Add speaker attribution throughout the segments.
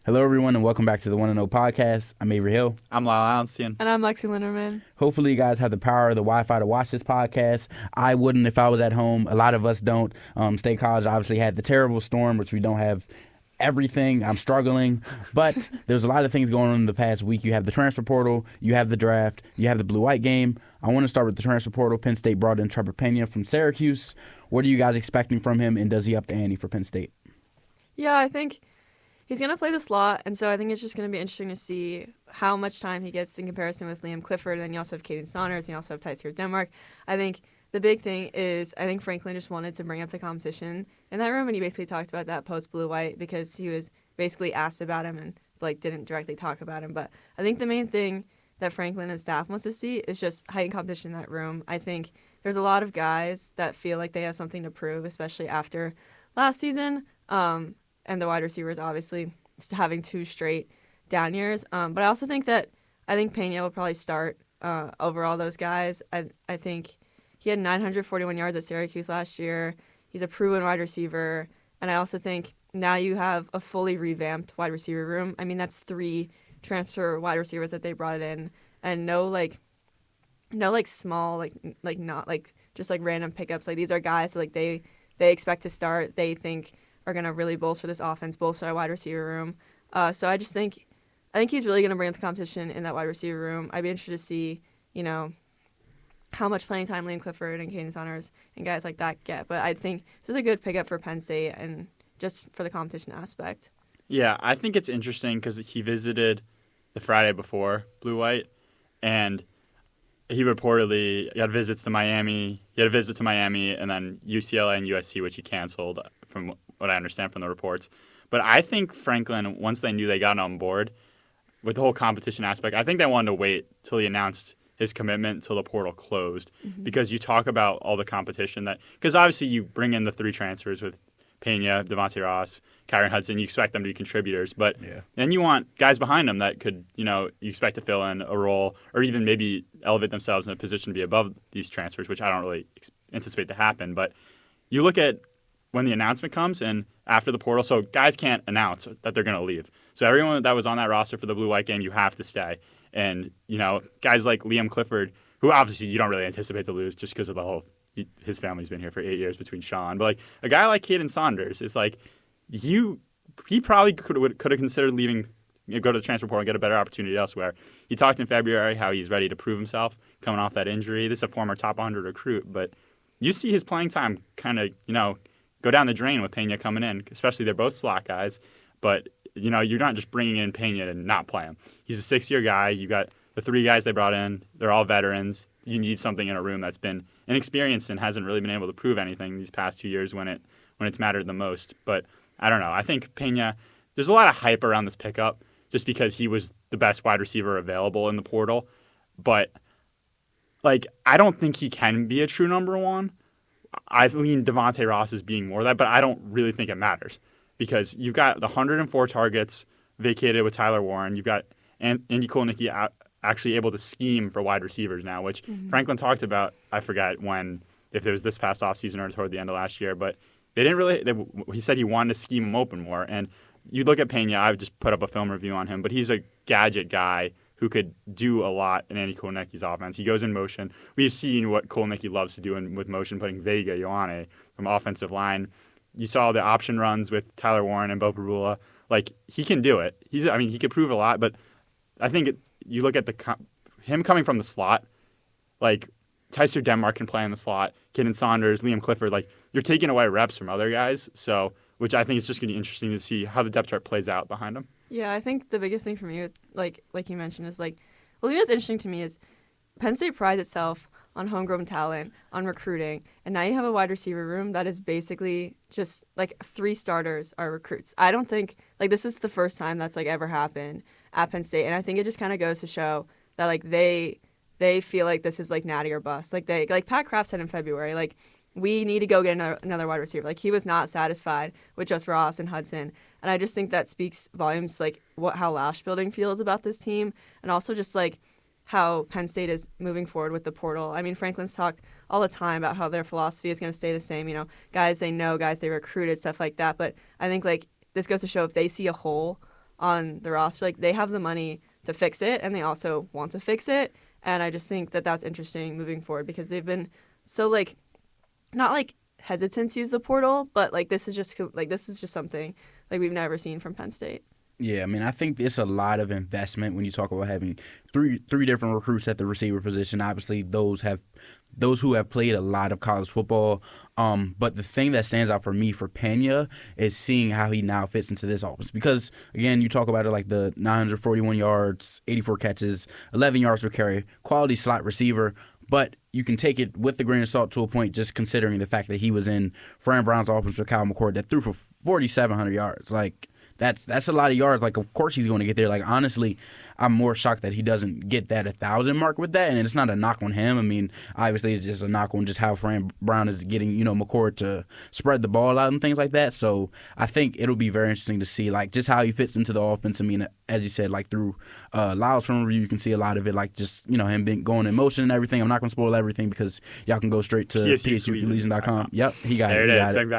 Speaker 1: Hello, everyone, and welcome back to the One and O podcast. I'm Avery Hill.
Speaker 2: I'm Lyle Allenstein.
Speaker 3: And I'm Lexi Linderman.
Speaker 1: Hopefully, you guys have the power of the Wi-Fi to watch this podcast. I wouldn't if I was at home. A lot of us don't. State College obviously had the terrible storm, which we don't have everything. I'm struggling. But there's a lot of things going on in the past week. You have the transfer portal. You have the draft. You have the blue-white game. I want to start with the transfer portal. Penn State brought in Trebor Pena from Syracuse. What are you guys expecting from him, and does he up the ante for Penn State?
Speaker 3: Yeah, I think he's going to play the slot, and so I think it's just going to be interesting to see how much time he gets in comparison with Liam Clifford. And then you also have Caden Saunders, and you also have Tyser Denmark. I think the big thing is I think Franklin just wanted to bring up the competition in that room, and he basically talked about that post-blue-white because he was basically asked about him and didn't directly talk about him. But I think the main thing that Franklin and staff wants to see is just heightened competition in that room. I think there's a lot of guys that feel like they have something to prove, especially after last season. And the wide receivers obviously having 2 straight down years. But I also think Pena will probably start over all those guys. I think he had 941 yards at Syracuse last year. He's a proven wide receiver. And I also think now you have a fully revamped wide receiver room. I mean, that's 3 transfer wide receivers that they brought in. And no small, not just random pickups. These are guys that they expect to start. They think are going to really bolster this offense, bolster our wide receiver room. So I think he's really going to bring up the competition in that wide receiver room. I'd be interested to see, how much playing time Liam Clifford and Caden Saunders and guys like that get. But I think this is a good pickup for Penn State and just for the competition aspect.
Speaker 2: Yeah, I think it's interesting because he visited the Friday before Blue-White, and he reportedly had visits to Miami. He had a visit to Miami and then UCLA and USC, which he canceled from what I understand from the reports. But I think Franklin, once they knew they got on board with the whole competition aspect, I think they wanted to wait till he announced his commitment till the portal closed. Mm-hmm. Because you talk about all the competition because obviously you bring in the 3 transfers with Pena, Devontae Ross, Kyron Hudson. You expect them to be contributors, but then you want guys behind them that could, you expect to fill in a role or even maybe elevate themselves in a position to be above these transfers, which I don't really anticipate to happen. But you look at when the announcement comes and after the portal, so guys can't announce that they're going to leave. So everyone that was on that roster for the blue-white game, you have to stay. And, guys like Liam Clifford, who obviously you don't really anticipate to lose just because of the whole his family's been here for 8 years between Sean. But a guy like Caden Saunders, it's he probably could have considered leaving, go to the transfer portal and get a better opportunity elsewhere. He talked in February how he's ready to prove himself coming off that injury. This is a former top 100 recruit, but you see his playing time kind of, go down the drain with Pena coming in, especially they're both slot guys. But, you're not just bringing in Pena and not play him. He's a 6-year guy. You got the 3 guys they brought in. They're all veterans. You need something in a room that's been inexperienced and hasn't really been able to prove anything these past 2 years when it's mattered the most. But I don't know. I think Pena, there's a lot of hype around this pickup just because he was the best wide receiver available in the portal. But, I don't think he can be a true number 1. I lean Devontae Ross as being more of that, but I don't really think it matters because you've got the 104 targets vacated with Tyler Warren. You've got Andy Kolnicki actually able to scheme for wide receivers now, which Franklin talked about, I forgot when, if it was this past offseason or toward the end of last year, but they didn't really he said he wanted to scheme him open more. And you look at Pena, I would just put up a film review on him, but he's a gadget guy who could do a lot in Andy Kolnicki's offense. He goes in motion. We've seen what Kolnicki loves to do with motion, putting Vega, Ioane from offensive line. You saw the option runs with Tyler Warren and Bo Perula. He can do it. He could prove a lot, but I think you look at him coming from the slot, Tyser Denmark can play in the slot, Caden Saunders, Liam Clifford, you're taking away reps from other guys, so which I think is just going to be interesting to see how the depth chart plays out behind him.
Speaker 3: Yeah, I think the biggest thing for me, like you mentioned, is the thing that's interesting to me is Penn State prides itself on homegrown talent, on recruiting, and now you have a wide receiver room that is basically just 3 starters are recruits. I don't think this is the first time that's ever happened at Penn State, and I think it just kind of goes to show that they feel like this is natty or bust. Pat Kraft said in February, we need to go get another wide receiver. He was not satisfied with just Ross and Hudson. And I just think that speaks volumes how Lash Building feels about this team and also just how Penn State is moving forward with the portal. I mean, Franklin's talked all the time about how their philosophy is going to stay the same, guys they know, guys they recruited, stuff like that. But I think this goes to show if they see a hole on the roster. Like, they have the money to fix it, and they also want to fix it. And I just think that that's interesting moving forward because they've been so, like, not, like, hesitant to use the portal, but, like, this is just something, like, we've never seen from Penn State.
Speaker 1: Yeah, I mean, I think it's a lot of investment when you talk about having three different recruits at the receiver position. Obviously, those who have played a lot of college football. But the thing that stands out for me for Pena is seeing how he now fits into this offense. Because, again, you talk about it like the 941 yards, 84 catches, 11 yards per carry, quality slot receiver. But you can take it with a grain of salt to a point just considering the fact that he was in Fran Brown's offense with Kyle McCord that threw for 4,700 yards. Like, that's a lot of yards. Like, of course he's going to get there. Like, honestly, I'm more shocked that he doesn't get that 1,000 mark with that. And it's not a knock on him. I mean, obviously it's just a knock on just how Fran Brown is getting, McCord to spread the ball out and things like that. So I think it'll be very interesting to see, like, just how he fits into the offense. I mean, as you said, like, through Lyle's film review, you can see a lot of it, like, just, him going in motion and everything. I'm not going to spoil everything because y'all can go straight to psucollegian.com. Yep, he got it.
Speaker 2: There it is. Bang,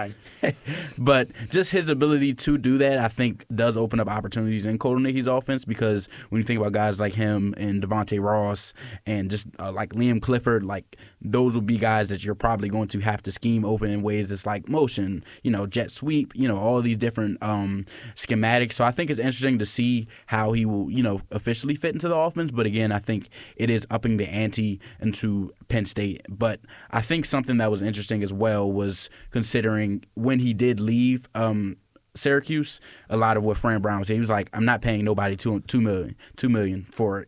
Speaker 2: bang.
Speaker 1: But just his ability to do that, I think, does open up opportunities in Kotelnicki's offense because when you think about guys like him and Devontae Ross and just like Liam Clifford, like those will be guys that you're probably going to have to scheme open in ways that's like motion, jet sweep, all of these different schematics. So I think it's interesting to see how he will, officially fit into the offense. But again, I think it is upping the ante into Penn State. But I think something that was interesting as well was considering when he did leave Syracuse, a lot of what Fran Brown was saying, he was like, I'm not paying nobody $2 million for,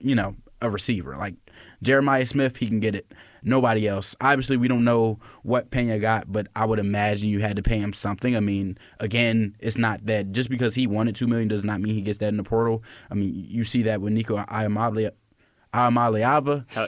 Speaker 1: a receiver. Like Jeremiah Smith, he can get it. Nobody else. Obviously, we don't know what Pena got, but I would imagine you had to pay him something. I mean, again, it's not that just because he wanted $2 million does not mean he gets that in the portal. I mean, you see that with Nico Iamaleava.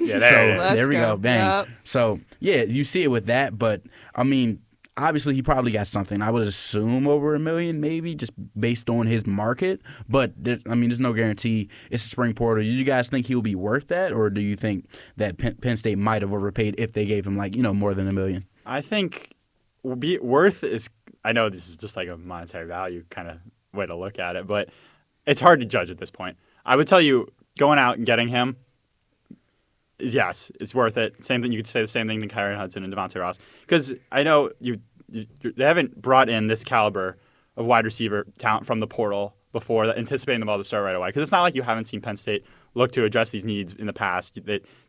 Speaker 2: Yeah,
Speaker 1: there we go. Bang.
Speaker 3: Yep.
Speaker 1: So, yeah, you see it with that, but, I mean, obviously, he probably got something. I would assume over $1 million, maybe, just based on his market. But there's no guarantee. It's a spring portal. Do you guys think he'll be worth that, or do you think that Penn State might have overpaid if they gave him more than $1 million?
Speaker 2: I think worth is. I know this is just like a monetary value kind of way to look at it, but it's hard to judge at this point. I would tell you, going out and getting him. Yes, it's worth it. Same thing. You could say the same thing to Kyron Hudson and Devontae Ross. Because I know they haven't brought in this caliber of wide receiver talent from the portal before, anticipating them all to start right away. Because it's not like you haven't seen Penn State look to address these needs in the past.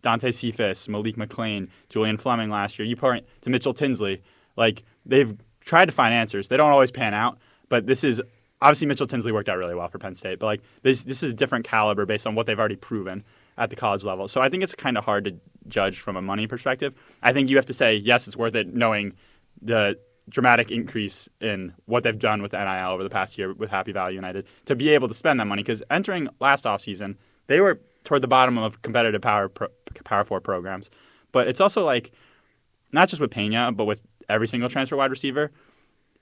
Speaker 2: Dante Cephas, Malik McLean, Julian Fleming last year. You point to Mitchell Tinsley. Like, they've tried to find answers. They don't always pan out. But this is obviously Mitchell Tinsley worked out really well for Penn State. But this is a different caliber based on what they've already proven at the college level. So I think it's kind of hard to judge from a money perspective. I think you have to say, yes, it's worth it, knowing the dramatic increase in what they've done with NIL over the past year with Happy Valley United to be able to spend that money. Because entering last offseason, they were toward the bottom of competitive Power 4 programs. But it's also not just with Pena, but with every single transfer wide receiver.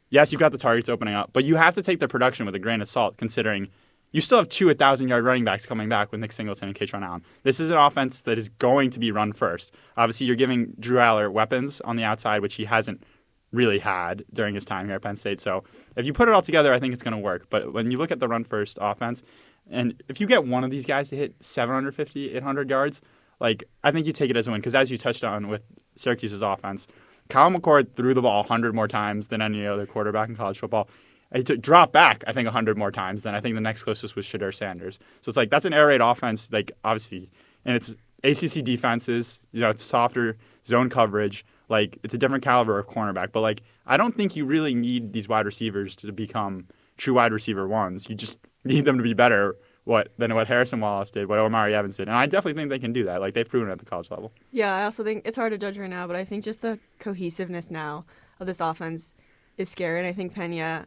Speaker 2: Yes, you've got the targets opening up, but you have to take the production with a grain of salt, considering you still have 2 1,000-yard running backs coming back with Nick Singleton and Katron Allen. This is an offense that is going to be run first. Obviously, you're giving Drew Aller weapons on the outside, which he hasn't really had during his time here at Penn State. So if you put it all together, I think it's going to work. But when you look at the run-first offense, and if you get one of these guys to hit 750, 800 yards, I think you take it as a win. Because as you touched on with Syracuse's offense, Kyle McCord threw the ball 100 more times than any other quarterback in college football. He dropped back, I think, 100 more times than I think the next closest was Shedeur Sanders. So it's that's an air raid offense, obviously, and it's ACC defenses, it's softer zone coverage. It's a different caliber of cornerback. But, I don't think you really need these wide receivers to become true wide receiver ones. You just need them to be better than what Harrison Wallace did, what Omari Evans did. And I definitely think they can do that. They've proven it at the college level.
Speaker 3: Yeah, I also think it's hard to judge right now, but I think just the cohesiveness now of this offense is scary, and I think Pena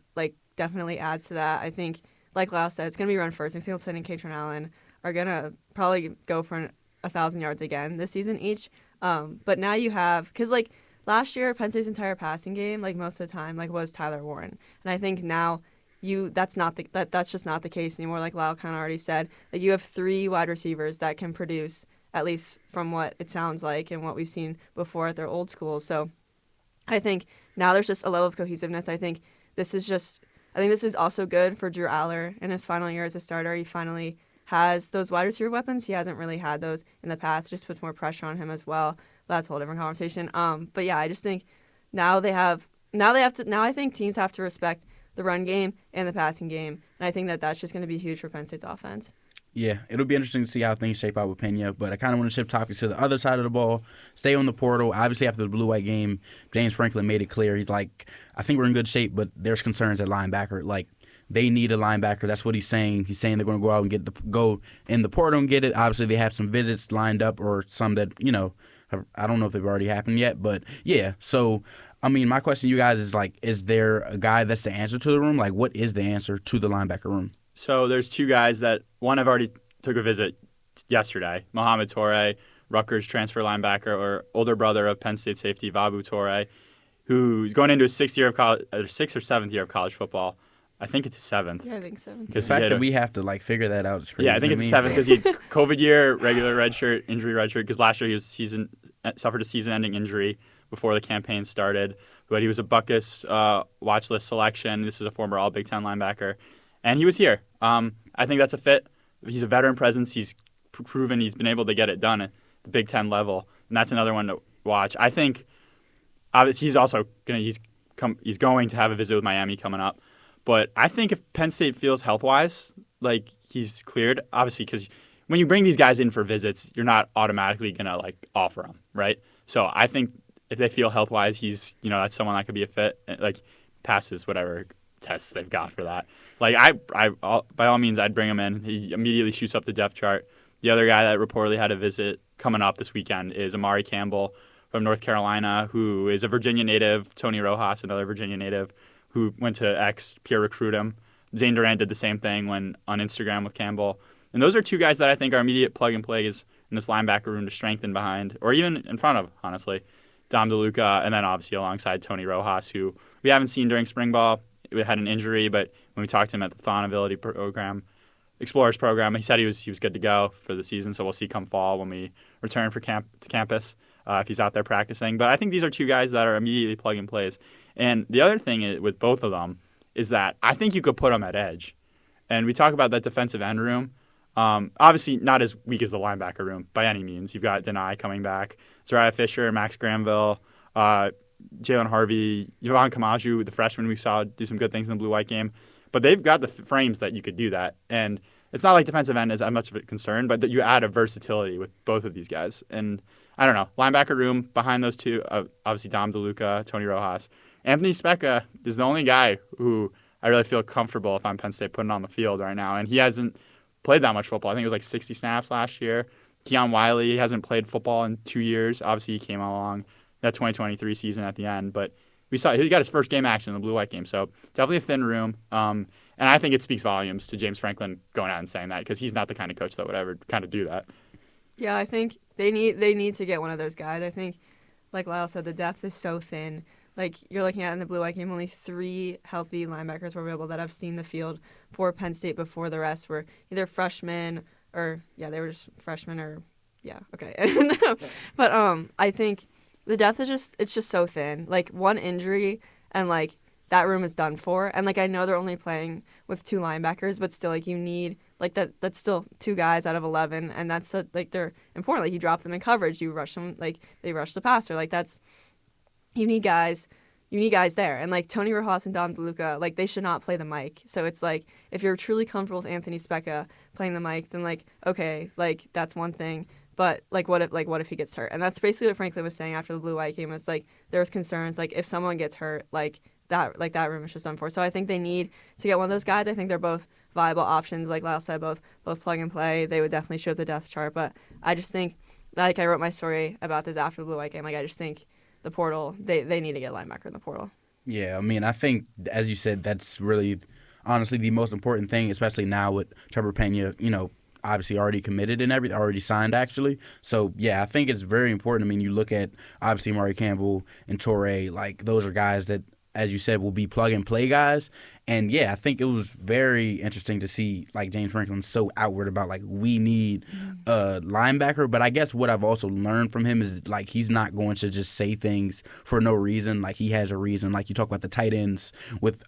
Speaker 3: definitely adds to that. I think, like Lyle said, it's going to be run first. Nick Singleton and Katron Allen are going to probably go for 1,000 yards again this season each. But now you have, because last year Penn State's entire passing game, most of the time, was Tyler Warren, and I think now that's just not the case anymore. Like Lyle kind of already said, you have 3 wide receivers that can produce, at least from what it sounds like and what we've seen before at their old schools. So I think now there's just a level of cohesiveness. I think this is just I think this is also good for Drew Aller in his final year as a starter. He finally has those wide receiver weapons. He hasn't really had those in the past. It just puts more pressure on him as well. That's a whole different conversation. But yeah, I just think now I think teams have to respect the run game and the passing game, and I think that's just going to be huge for Penn State's offense.
Speaker 1: Yeah, it'll be interesting to see how things shape out with Pena, but I kind of want to shift topics to the other side of the ball. Stay on the portal. Obviously, after the blue-white game, James Franklin made it clear. He's like, I think we're in good shape, but there's concerns at linebacker. Like, they need a linebacker. That's what he's saying. He's saying they're going to go out and go in the portal and get it. Obviously, they have some visits lined up or some that, I don't know if they've already happened yet, but yeah. So, I mean, my question to you guys is, like, is there a guy that's the answer to the room? Like, what is the answer to the linebacker room?
Speaker 2: So there's two guys that one I've already took a visit yesterday. Mohamed Toure, Rutgers transfer linebacker, or older brother of Penn State safety Vabu Toure, who's going into his sixth or seventh year of college football. I think it's his seventh.
Speaker 3: Yeah, I think so.
Speaker 1: The fact that we have to figure that out is crazy.
Speaker 2: Yeah, I think it's seventh because he had COVID year, regular redshirt, injury redshirt. Because last year he suffered a season-ending injury before the campaign started. But he was a Buckus watch list selection. This is a former All Big Ten linebacker, and he was here. I think that's a fit. He's a veteran presence. He's proven he's been able to get it done at the Big Ten level, and that's another one to watch. I think he's also he's going to have a visit with Miami coming up. But I think if Penn State feels health-wise like he's cleared, obviously, because when you bring these guys in for visits, you're not automatically going to offer them, right? So I think if they feel health-wise, he's that's someone that could be a fit, passes whatever tests they've got for that. I by all means, I'd bring him in. He immediately shoots up the depth chart. The other guy that reportedly had a visit coming up this weekend is Amari Campbell from North Carolina, who is a Virginia native. Tony Rojas, another Virginia native, who went to X, peer recruit him. Zane Durant did the same thing when on Instagram with Campbell. And those are two guys that I think are immediate plug-and-plays in this linebacker room to strengthen behind, or even in front of, honestly, Dom DeLuca, and then obviously alongside Tony Rojas, who we haven't seen during spring ball. He had an injury, but when we talked to him at the Thon Ability Explorers program, he said he was good to go for the season, so we'll see come fall when we return to campus if he's out there practicing. But I think these are two guys that are immediately plug-and-plays. And the other thing with both of them is that I think you could put them at edge. And we talk about that defensive end room. Obviously not as weak as the linebacker room by any means. You've got Denai coming back, Zariah Fisher, Max Granville, Jalen Harvey, Yvonne Kamaju, the freshman we saw do some good things in the blue-white game. But they've got the frames that you could do that. And it's not like defensive end is that much of a concern, but that you add a versatility with both of these guys. And I don't know, linebacker room behind those two, obviously Dom DeLuca, Tony Rojas. Anthony Specca is the only guy who I really feel comfortable if I'm Penn State putting on the field right now. And he hasn't played that much football. I think it was 60 snaps last year. Keon Wiley hasn't played football in 2 years. Obviously, he came along that 2023 season at the end. But we saw he got his first game action in the blue-white game. So definitely a thin room. And I think it speaks volumes to James Franklin going out and saying that because he's not the kind of coach that would ever kind of do that.
Speaker 3: Yeah, I think they need to get one of those guys. I think, like Lyle said, the depth is so thin. You're looking at in the blue-white game, only 3 healthy linebackers were available that have seen the field for Penn State before. The rest were either freshmen or, they were just freshmen or, okay. But I think the depth is just so thin. One injury and, that room is done for. And, I know they're only playing with 2 linebackers, but still, you need, that's still 2 guys out of 11. And that's, they're important. You drop them in coverage. You rush them, they rush the passer. You need guys there. And, Tony Rojas and Dom DeLuca, they should not play the mic. So it's, if you're truly comfortable with Anthony Specca playing the mic, then, okay, that's one thing. But, what if he gets hurt? And that's basically what Franklin was saying after the blue-white game was, there was concerns, if someone gets hurt, that room is just done for. So I think they need to get one of those guys. I think they're both viable options. Like Lyle said, both plug and play. They would definitely show the depth chart. But I just think, I wrote my story about this after the blue-white game. I just think the portal, they need to get a linebacker in the portal.
Speaker 1: Yeah, I mean, I think, as you said, that's really, honestly, the most important thing, especially now with Trebor Pena, obviously already committed and everything, already signed, actually. So, yeah, I think it's very important. I mean, you look at, obviously, Amari Campbell and Toure, those are guys that, as you said, will be plug-and-play guys. And yeah, I think it was very interesting to see like James Franklin so outward about like we need a linebacker. But I guess what I've also learned from him is like he's not going to just say things for no reason. Like he has a reason. Like you talk about the tight ends with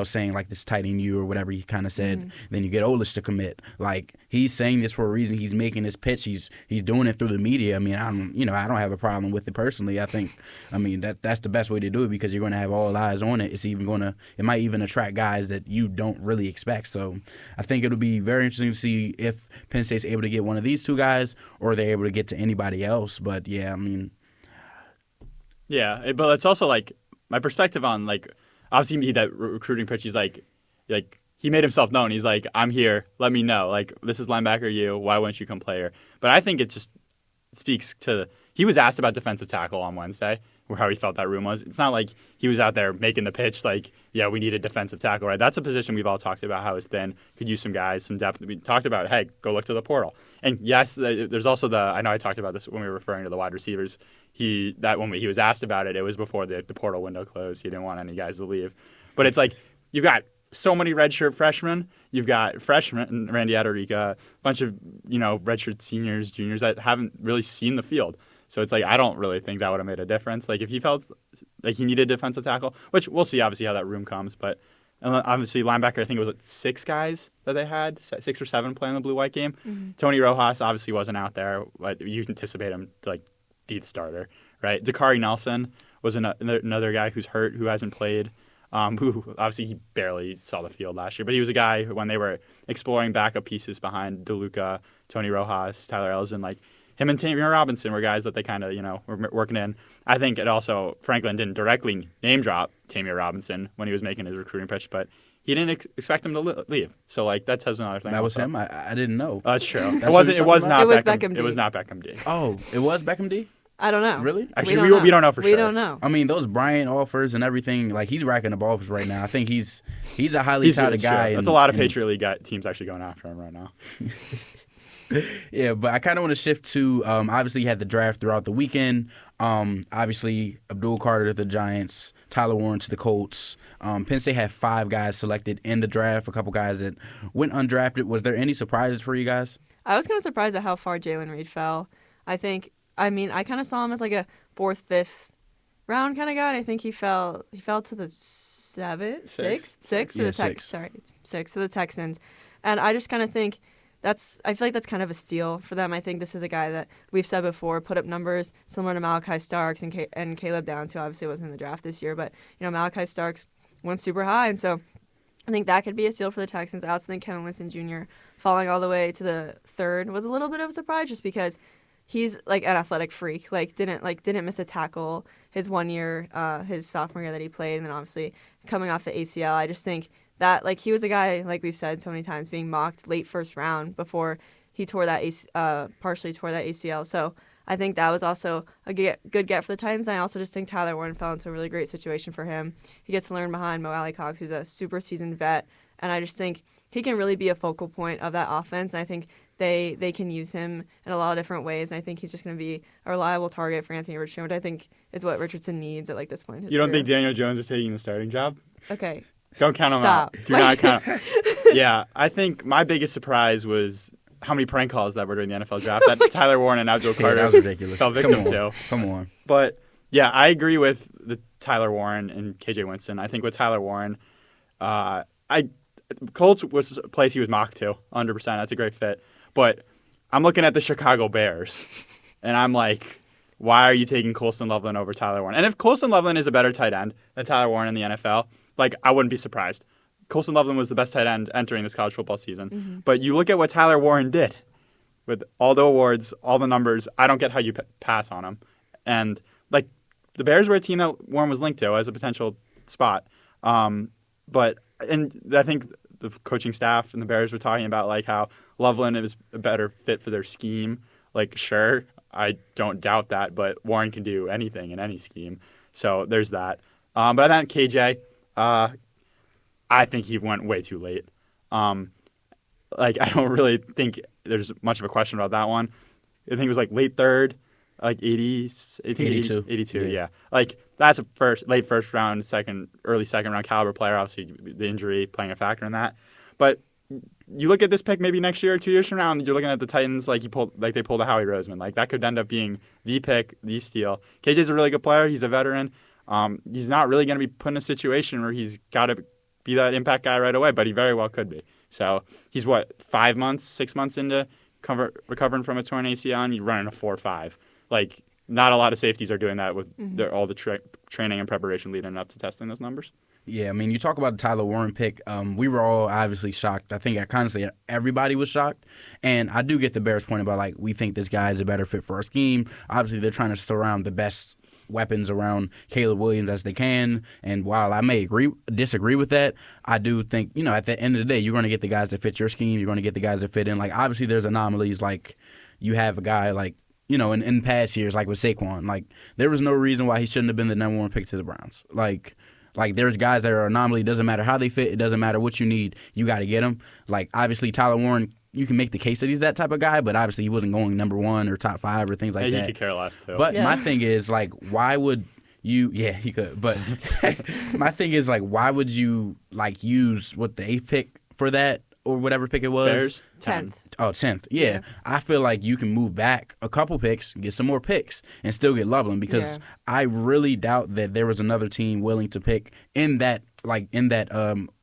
Speaker 1: saying like this tight end you or whatever he kind of said. Then you get Olish to commit. Like he's saying this for a reason. He's making this pitch. He's doing it through the media. I mean, I don't have a problem with it personally. I think that's the best way to do it because you're going to have all eyes on it. It might even attract guys that you don't really expect. So I think it'll be very interesting to see if Penn State's able to get one of these two guys or they're able to get to anybody else. But yeah, I mean.
Speaker 2: Yeah, but it's also like my perspective on like obviously that recruiting pitch. He's like he made himself known. He's like, I'm here. Let me know. Like this is linebacker you. Why wouldn't you come play here? But I think it just speaks to he was asked about defensive tackle on Wednesday, how he felt that room was. It's not like he was out there making the pitch like, yeah, we need a defensive tackle, right? That's a position we've all talked about how it's thin. Could use some guys, some depth. We talked about, hey, go look to the portal. And yes, there's also I know I talked about this when we were referring to the wide receivers. When he was asked about it, it was before the portal window closed. He didn't want any guys to leave. But it's like you've got so many redshirt freshmen. You've got freshmen, Randy Adarica, a bunch of redshirt seniors, juniors that haven't really seen the field. So it's like I don't really think that would have made a difference. Like if he felt like he needed a defensive tackle, which we'll see obviously how that room comes. But obviously linebacker, I think it was 6 guys that they had, 6 or 7 playing the blue-white game. Mm-hmm. Tony Rojas obviously wasn't out there, but you anticipate him to like be the starter, right? Dakari Nelson was another guy who's hurt, who hasn't played. Who obviously he barely saw the field last year, but he was a guy who, when they were exploring backup pieces behind DeLuca, Tony Rojas, Tyler Ellison, like him and Tamier Robinson were guys that they kind of were working in. I think it also Franklin didn't directly name drop Tamier Robinson when he was making his recruiting pitch, but he didn't expect him to leave. So like that says another thing.
Speaker 1: That was
Speaker 2: also.
Speaker 1: him. I didn't know.
Speaker 2: That's true.
Speaker 1: It
Speaker 2: was not
Speaker 3: Beckham D.
Speaker 2: It was not Beckham D.
Speaker 1: Oh, it was Beckham D.
Speaker 3: I don't know.
Speaker 1: Really?
Speaker 2: Actually, we don't know for sure.
Speaker 3: We don't know.
Speaker 1: I mean, those Bryant offers and everything, like he's racking up offers right now. I think he's a highly touted guy.
Speaker 2: That's a lot of Patriot League teams actually going after him right now.
Speaker 1: Yeah, but I kind of want to shift to obviously you had the draft throughout the weekend. Obviously, Abdul Carter to the Giants, Tyler Warren to the Colts. Penn State had 5 guys selected in the draft, a couple guys that went undrafted. Was there any surprises for you guys?
Speaker 3: I was kind of surprised at how far Jalen Reed fell. I kind of saw him as like a 4th, 5th round kind of guy. And I think he fell to the 6th to the Texans. Sorry, it's 6th to the Texans. And I just kind of think I feel like that's kind of a steal for them. I think this is a guy that we've said before put up numbers similar to Malachi Starks and Caleb Downs, who obviously wasn't in the draft this year. But Malachi Starks went super high, and so I think that could be a steal for the Texans. I also think Kevin Winston Jr. falling all the way to the 3rd was a little bit of a surprise, just because he's like an athletic freak. Didn't miss a tackle his 1 year, his sophomore year that he played, and then obviously coming off the ACL. I just think that he was a guy, like we've said so many times, being mocked late 1st round before he partially tore that ACL. So I think that was also a good get for the Titans. And I also just think Tyler Warren fell into a really great situation for him. He gets to learn behind Mo Alley-Cox, who's a super seasoned vet, and I just think he can really be a focal point of that offense. And I think they can use him in a lot of different ways. And I think he's just going to be a reliable target for Anthony Richardson, which I think is what Richardson needs at this point in his
Speaker 2: You don't
Speaker 3: career.
Speaker 2: think Daniel Jones is taking the starting job?
Speaker 3: Okay.
Speaker 2: Don't count him out. Do not count. Yeah, I think my biggest surprise was how many prank calls that were during the NFL draft that Tyler Warren and Abdul Carter
Speaker 1: that was ridiculous.
Speaker 2: fell victim to.
Speaker 1: Come on.
Speaker 2: But yeah, I agree with the Tyler Warren and KJ Winston. I think with Tyler Warren, Colts was a place he was mocked to, 100%. That's a great fit. But I'm looking at the Chicago Bears, and I'm like, why are you taking Colston Loveland over Tyler Warren? And if Colston Loveland is a better tight end than Tyler Warren in the NFL, I wouldn't be surprised. Colston Loveland was the best tight end entering this college football season. Mm-hmm. But you look at what Tyler Warren did with all the awards, all the numbers. I don't get how you pass on him. And the Bears were a team that Warren was linked to as a potential spot. But I think the coaching staff and the Bears were talking about how Loveland is a better fit for their scheme. Sure, I don't doubt that, but Warren can do anything in any scheme. So there's that. But I think KJ, I think he went way too late. I don't really think there's much of a question about that one. I think it was late 3rd. like 80, I think
Speaker 1: 82.
Speaker 2: 82, yeah. Like that's a late first round, early second round caliber player. Obviously, the injury playing a factor in that. But you look at this pick maybe next year or 2 years from now, and you're looking at the Titans like they pulled a Howie Roseman. Like that could end up being the pick, the steal. KJ's a really good player. He's a veteran. He's not really going to be put in a situation where he's got to be that impact guy right away, but he very well could be. So he's 5 months, 6 months into recovering from a torn ACL, and you're running a 4.5. Like not a lot of safeties are doing that with all the training and preparation leading up to testing those numbers.
Speaker 1: Yeah, I mean, you talk about the Tyler Warren pick. We were all obviously shocked. I think honestly everybody was shocked. And I do get the Bears' point about, like, we think this guy is a better fit for our scheme. Obviously, they're trying to surround the best weapons around Caleb Williams as they can. And while I may disagree with that, I do think, at the end of the day, you're going to get the guys that fit your scheme. You're going to get the guys that fit in. Like, obviously, there's anomalies. Like, you have a guy like, in past years, like with Saquon, like, there was no reason why he shouldn't have been the number one pick to the Browns. Like, there's guys that are anomaly. It doesn't matter how they fit. It doesn't matter what you need. You got to get them. Like, obviously, Tyler Warren, you can make the case that he's that type of guy, but obviously he wasn't going number one or top 5 or things like that.
Speaker 2: He could care less, too.
Speaker 1: But my thing is, like, why would you – yeah, he could. But my thing is, like, why would you, like, use the 8th pick for that or whatever pick it was?
Speaker 2: Bears, 10th.
Speaker 1: Oh, 10th. Yeah. I feel like you can move back a couple picks, get some more picks, and still get Loveland because I really doubt that there was another team willing to pick in that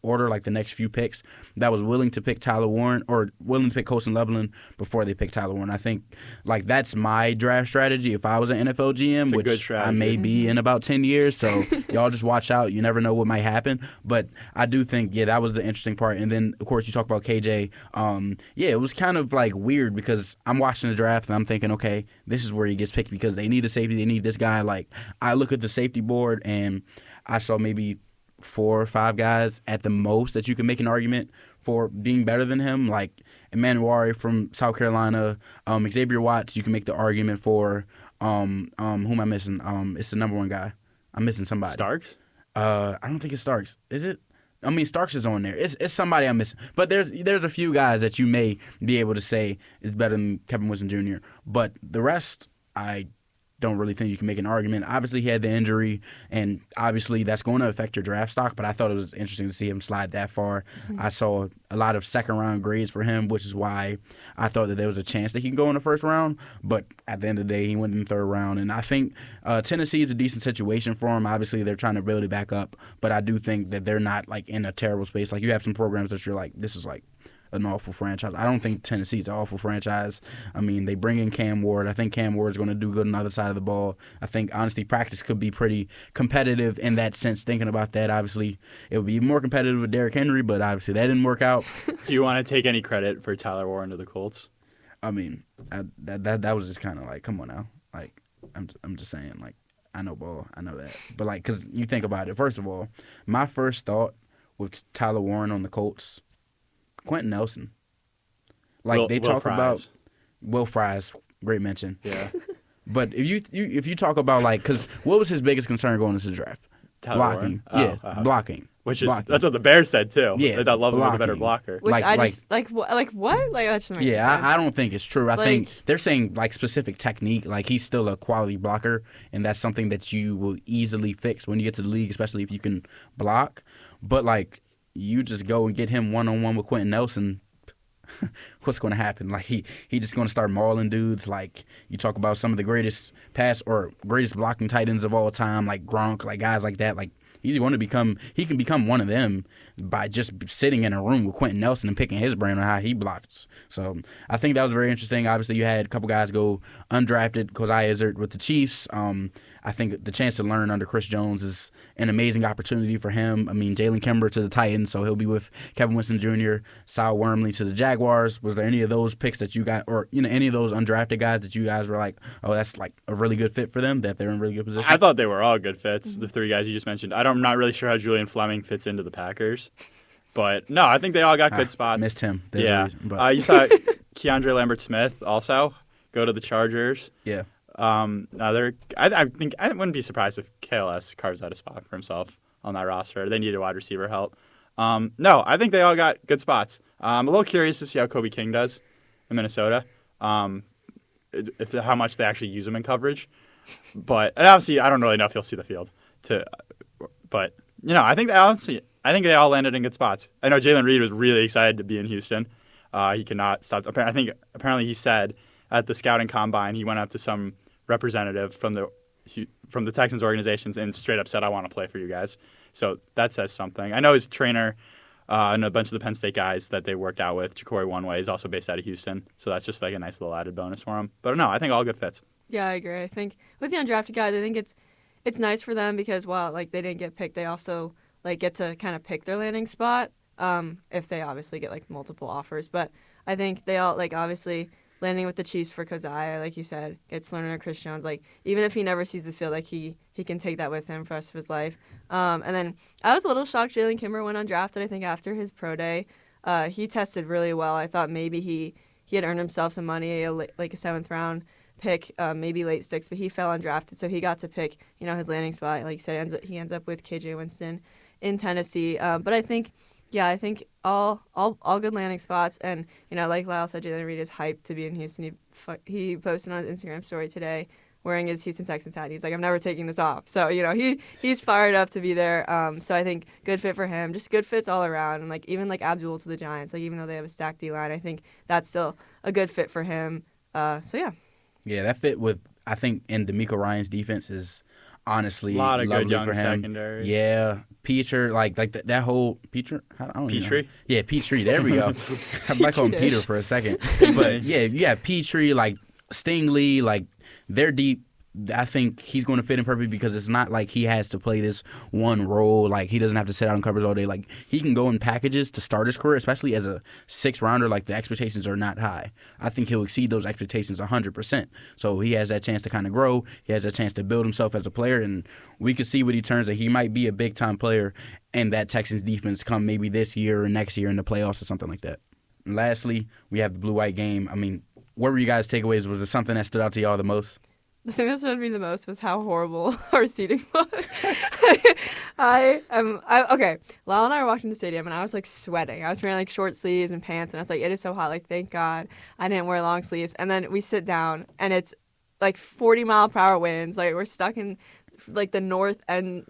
Speaker 1: order, like the next few picks, that was willing to pick Tyler Warren or willing to pick Colson Loveland before they picked Tyler Warren. I think, like, that's my draft strategy if I was an NFL GM, which I may be in about 10 years. So y'all just watch out. You never know what might happen. But I do think, that was the interesting part. And then, of course, you talk about KJ. It was kind of, like, weird because I'm watching the draft and I'm thinking, okay, this is where he gets picked because they need a safety. They need this guy. Like, I look at the safety board and I saw maybe 4 or 5 guys at the most that you can make an argument for being better than him, like Emmanuel from South Carolina, Xavier Watts. You can make the argument for who am I missing? It's the number one guy. I'm missing somebody.
Speaker 2: Starks?
Speaker 1: I don't think it's Starks. Is it? I mean, Starks is on there. It's somebody I'm missing. But there's a few guys that you may be able to say is better than Kevin Winston Jr. But the rest, I don't really think you can make an argument. Obviously, he had the injury, and obviously that's going to affect your draft stock, but I thought it was interesting to see him slide that far. I saw a lot of second-round grades for him, which is why I thought that there was a chance that he can go in the first round, but at the end of the day, he went in the third round, and I think Tennessee is a decent situation for him. Obviously, they're trying to build it back up, but I do think that they're not, like, in a terrible space. Like, you have some programs that you're like, this is, like, an awful franchise. I don't think Tennessee's an awful franchise. I mean, they bring in Cam Ward. I think Cam Ward's going to do good on the other side of the ball. I think, honestly, practice could be pretty competitive in that sense. Thinking about that, obviously, it would be more competitive with Derrick Henry, but obviously that didn't work out.
Speaker 2: Do you want to take any credit for Tyler Warren to the Colts?
Speaker 1: I mean, that was just kind of like, come on now. Like, I'm just saying, like, I know ball. I know that. But, like, because you think about it, first of all, my first thought with Tyler Warren on the Colts, Quentin Nelson. Like, they talk about Will Frye's great mention.
Speaker 2: Yeah.
Speaker 1: But if you talk about, like, because what was his biggest concern going into the draft? Blocking. Blocking.
Speaker 2: Which is that's what the Bears said too.
Speaker 1: Yeah,
Speaker 2: they thought Loveland was a better blocker.
Speaker 3: Which I just like what? Like that doesn't make sense.
Speaker 1: I don't think it's true. I think they're saying, like, specific technique. Like, he's still a quality blocker, and that's something that you will easily fix when you get to the league, especially if you can block. But, like, you just go and get him one-on-one with Quentin Nelson, what's going to happen? Like, he just going to start mauling dudes. Like, you talk about some of the greatest greatest blocking tight ends of all time, like Gronk, like guys like that. Like, he can become one of them by just sitting in a room with Quentin Nelson and picking his brain on how he blocks. So I think that was very interesting. Obviously, you had a couple guys go undrafted. Kozai Izzard with the Chiefs. I think the chance to learn under Chris Jones is an amazing opportunity for him. I mean, Jalen Kimber to the Titans, so he'll be with Kevin Winston Jr., Sal Wormley to the Jaguars. Was there any of those picks that you got, or any of those undrafted guys that you guys were like, oh, that's like a really good fit for them, that they're in really good position?
Speaker 2: I thought they were all good fits, the 3 guys you just mentioned. I'm not really sure how Julian Fleming fits into the Packers. But, no, I think they all got good spots.
Speaker 1: Missed him.
Speaker 2: There's a reason, but. You saw Keandre Lambert-Smith also go to the Chargers.
Speaker 1: Yeah.
Speaker 2: I think I wouldn't be surprised if KLS carves out a spot for himself on that roster. They needed wide receiver help. No, I think they all got good spots. I'm a little curious to see how Kobe King does in Minnesota. how much they actually use him in coverage. And obviously, I don't really know if he'll see the field. But I think they all landed in good spots. I know Jalen Reed was really excited to be in Houston. He cannot stop. Apparently he said at the scouting combine he went up to some representative from the Texans organizations and straight up said, "I want to play for you guys." So that says something. I know his trainer and a bunch of the Penn State guys that they worked out with, Ja'Cory Oneway, is also based out of Houston. So that's just like a nice little added bonus for him. But no, I think all good fits.
Speaker 3: Yeah, I agree. I think with the undrafted guys, I think it's nice for them because while like they didn't get picked, they also like get to kind of pick their landing spot if they obviously get like multiple offers. But I think they all like obviously landing with the Chiefs for Keziah, like you said, gets Lerner or Chris Jones. Like even if he never sees the field, like he can take that with him for the rest of his life. And then I was a little shocked Jalen Kimber went undrafted. I think after his pro day, he tested really well. I thought maybe he had earned himself some money, like a 7th round pick, maybe late 6th, but he fell undrafted, so he got to pick his landing spot. Like you said, he ends up with KJ Winston in Tennessee. But I think all good landing spots, and like Lyle said, Jalen Reed is hyped to be in Houston. He posted on his Instagram story today wearing his Houston Texans hat. He's like, I'm never taking this off. So he's fired up to be there. So I think good fit for him. Just good fits all around, and like even like Abdul to the Giants. Like even though they have a stacked D line, I think that's still a good fit for him. So yeah.
Speaker 1: Yeah, that fit with, I think, in DeMeco Ryans' defense is honestly
Speaker 2: a lot of good young
Speaker 1: for him.
Speaker 2: Secondary.
Speaker 1: Yeah, Peter, like that whole Peter. I don't
Speaker 2: Petrie?
Speaker 1: know. Yeah, Petrie. There we go. I'm like calling Peter for a second, but yeah, you got Petrie, like Stingley, like they're deep. I think he's going to fit in perfectly because it's not like he has to play this one role. Like he doesn't have to sit out in covers all day. Like he can go in packages to start his career, especially as a 6th rounder. Like the expectations are not high. I think he'll exceed those expectations 100%. So he has that chance to kind of grow. He has a chance to build himself as a player, and we could see what he turns. That he might be a big time player, and that Texans defense come maybe this year or next year in the playoffs or something like that. And lastly, we have the blue-white game. I mean, what were you guys' takeaways? Was there something that stood out to y'all the most?
Speaker 3: The thing that stood out to me the most was how horrible our seating was. Okay. Lyle and I were walking to the stadium, and I was like sweating. I was wearing like short sleeves and pants, and I was like, it is so hot. Like, thank God I didn't wear long sleeves. And then we sit down, and it's like 40-mile-per-hour winds. Like we're stuck in like the north end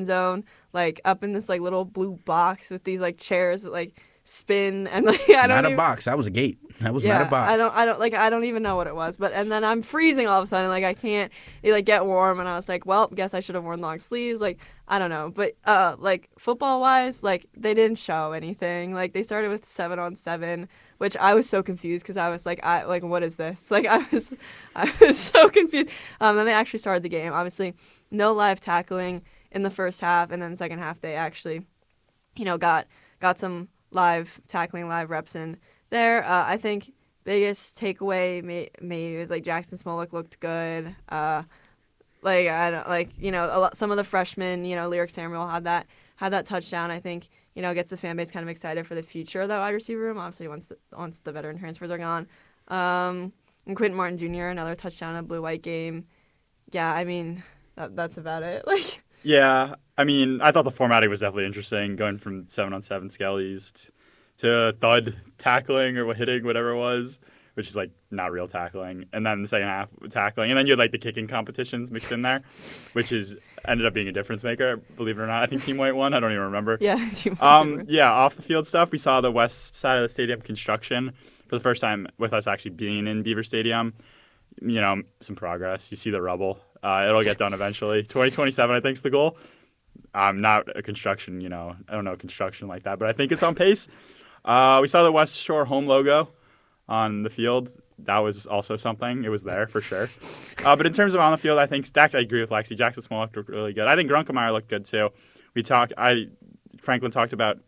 Speaker 3: zone, like up in this like little blue box with these like chairs that like spin, and like I don't
Speaker 1: not
Speaker 3: even,
Speaker 1: a box. That was a gate. That was not a box.
Speaker 3: I don't even know what it was. But and then I'm freezing all of a sudden. Like I can't get warm, and I was like, well, guess I should have worn long sleeves. Like I don't know. But like football wise, like they didn't show anything. Like they started with 7-on-7, which I was so confused because I was like, what is this? Like I was so confused. Then they actually started the game. Obviously, no live tackling in the first half, and then the second half they actually, got some live tackling, live reps in there. I think biggest takeaway maybe was like Jackson Smolik looked good. Some of the freshmen, Lyric Samuel had that touchdown. I think gets the fan base kind of excited for the future of that wide receiver room. Obviously once the veteran transfers are gone. And Quentin Martin Jr. another touchdown in a blue-white game. Yeah, I mean that's about it. Like.
Speaker 2: Yeah, I mean, I thought the formatting was definitely interesting, going from 7-on-7 skellies to thud tackling or hitting, whatever it was, which is like not real tackling, and then the second half tackling, and then you had like the kicking competitions mixed in there, which ended up being a difference maker, believe it or not. I think Team White won. I don't even remember.
Speaker 3: Yeah, Team White.
Speaker 2: Yeah, off the field stuff, we saw the west side of the stadium construction for the first time with us actually being in Beaver Stadium. Some progress. You see the rubble. It'll get done eventually. 2027, I think, is the goal. I'm not a construction, I don't know construction like that, but I think it's on pace. We saw the West Shore home logo on the field. That was also something. It was there for sure. But in terms of on the field, I think I agree with Lexi. Jackson Smolik looked really good. I think Grunkemeyer looked good too. Franklin talked about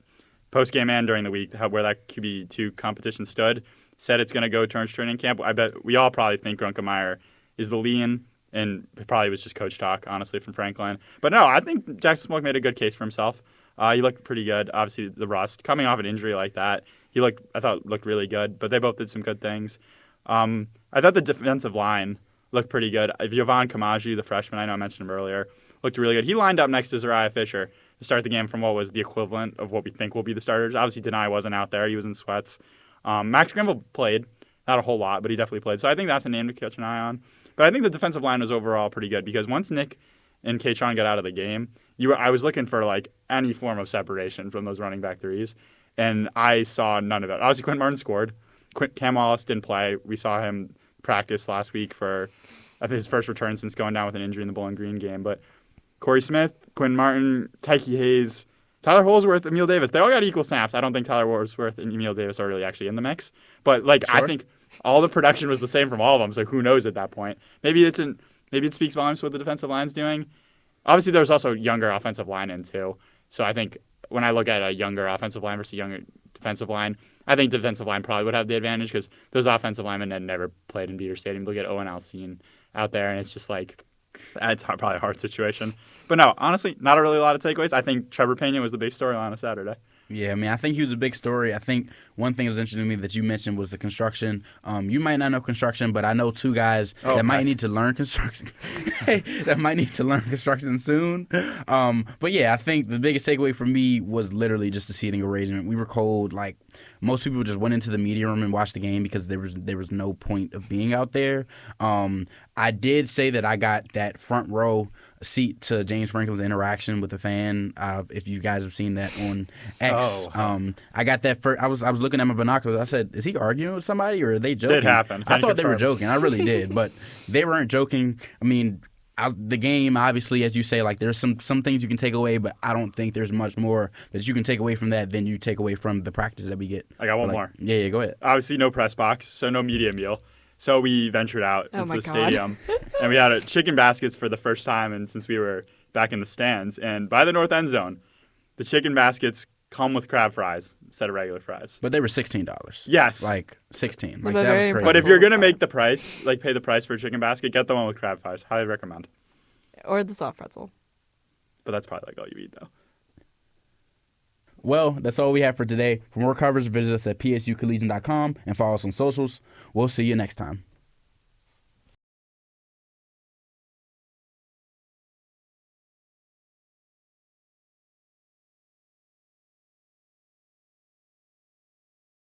Speaker 2: post-game and during the week where that QB2 competition stood. Said it's going to go towards training camp. I bet we all probably think Grunkemeyer is the lean, and it probably was just coach talk, honestly, from Franklin. But no, I think Jackson Smolik made a good case for himself. He looked pretty good. Obviously, the rust coming off an injury like that, I thought looked really good. But they both did some good things. I thought the defensive line looked pretty good. Yvonne Kamaji, the freshman, I know I mentioned him earlier, looked really good. He lined up next to Zariah Fisher to start the game from what was the equivalent of what we think will be the starters. Obviously, Denai wasn't out there. He was in sweats. Max Granville played. Not a whole lot, but he definitely played. So I think that's a name to catch an eye on. But I think the defensive line was overall pretty good because once Nick and Kaytron got out of the game, I was looking for like any form of separation from those running back threes, and I saw none of it. Obviously, Quentin Martin scored. Cam Wallace didn't play. We saw him practice last week for I think his first return since going down with an injury in the Bowling Green game. But Corey Smith, Quinn Martin, Tyke Hayes, Tyler Holsworth, Emil Davis, they all got equal snaps. I don't think Tyler Holsworth and Emil Davis are really actually in the mix. But like
Speaker 1: Sure.
Speaker 2: I think all the production was the same from all of them, so who knows at that point. Maybe it speaks volumes to what the defensive line's doing. Obviously, there's also younger offensive line in too. So I think when I look at a younger offensive line versus a younger defensive line, I think defensive line probably would have the advantage because those offensive linemen had never played in Beater Stadium. Look at Owen Alcine out there, and it's just like it's probably a hard situation. But no, honestly, not a really lot of takeaways. I think Trebor Pena was the big storyline on Saturday.
Speaker 1: Yeah, I mean, I think he was a big story. I think one thing that was interesting to me that you mentioned was the construction. You might not know construction, but I know two guys that might need to learn construction. That might need to learn construction soon. But yeah, I think the biggest takeaway for me was literally just the seating arrangement. We were cold. Like most people just went into the media room and watched the game because there was no point of being out there. I did say that I got that front row seat to James Franklin's interaction with the fan. If you guys have seen that on X, I got that first. I was looking at my binoculars. I said, "Is he arguing with somebody or are they joking?"
Speaker 2: Did happen.
Speaker 1: I thought they were joking. I really did, but they weren't joking. I mean, the game, obviously, as you say, like there's some things you can take away, but I don't think there's much more that you can take away from that than you take away from the practice that we get.
Speaker 2: I got one more.
Speaker 1: Yeah, go ahead.
Speaker 2: Obviously, no press box, so no media meal. So we ventured out into the stadium, and we had chicken baskets for the first time and since we were back in the stands. And by the north end zone, the chicken baskets come with crab fries instead of regular fries.
Speaker 1: But they were $16.
Speaker 2: Yes.
Speaker 1: Like 16. Like
Speaker 3: But
Speaker 1: that was
Speaker 3: very
Speaker 1: crazy.
Speaker 2: But if you're going to make the price, like pay the price for a chicken basket, get the one with crab fries. Highly recommend.
Speaker 3: Or the soft pretzel.
Speaker 2: But that's probably like all you eat, though.
Speaker 1: Well, that's all we have for today. For more coverage, visit us at psucollegian.com and follow us on socials. We'll see you next time.